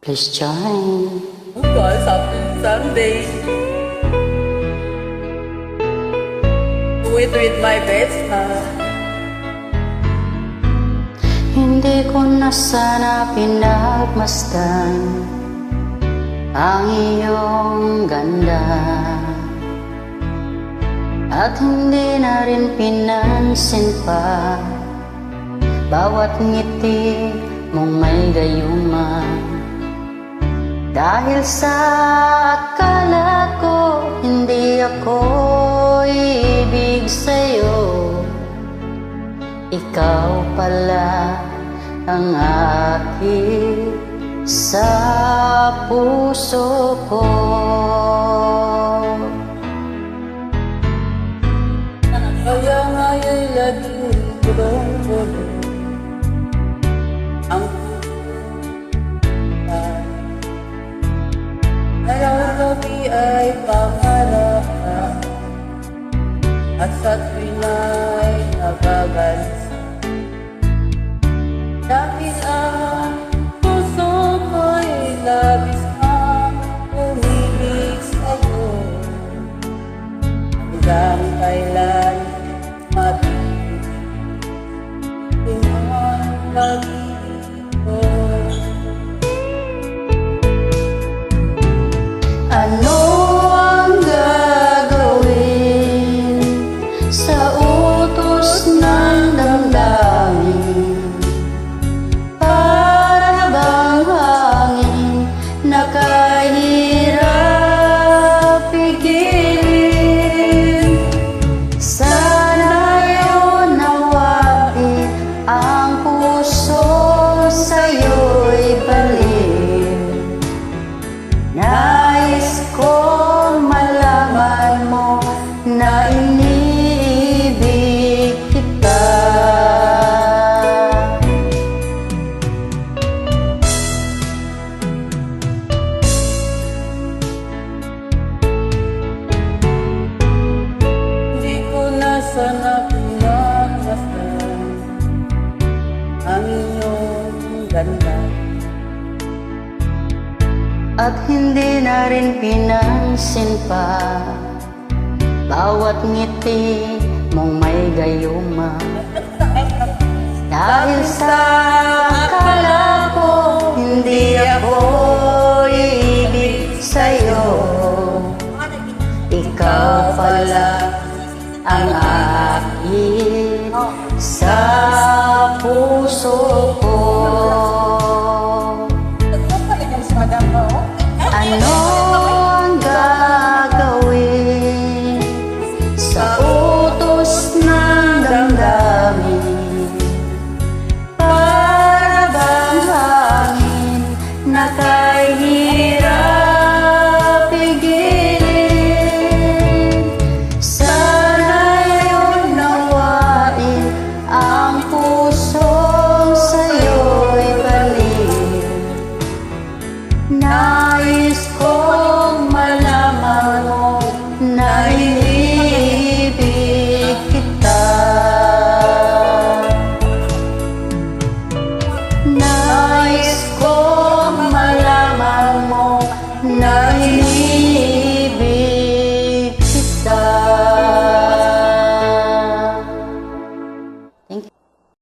Please join. Bukas after Sunday. Do it with my best friend. Hindi ko na sana pinagmasdan ang iyong ganda, at hindi na rin pinansin pa bawat ngiti mong may gayuma. Dahil sa akala ko hindi ako ibig sa'yo, ikaw pala ang aking sa puso ko. Kaya nga'y laging bulong-bulong ang puso. Araw-gabi ay pangarap, at sa tuwing ay nagagalsa. Dahil ang puso ko'y labis na umibig sa'yo, hanggang kailan mabibig ang pag-ibig ko. Ano ang gagawin sa utos ng damdamin? Para bang hangin na kahirap pigilin? Sana yun nawain ang puso sa'yo'y balik. Nais kong malaman mo na iniibig kita. Hindi ko na sana pinagmasdan ang iyong ganda, At hindi na rin pinansin pa bawat ngiti mong may gayuma. Dahil sa akala ko hindi ako ibig sa'yo, ikaw pala ang aking sa puso ko.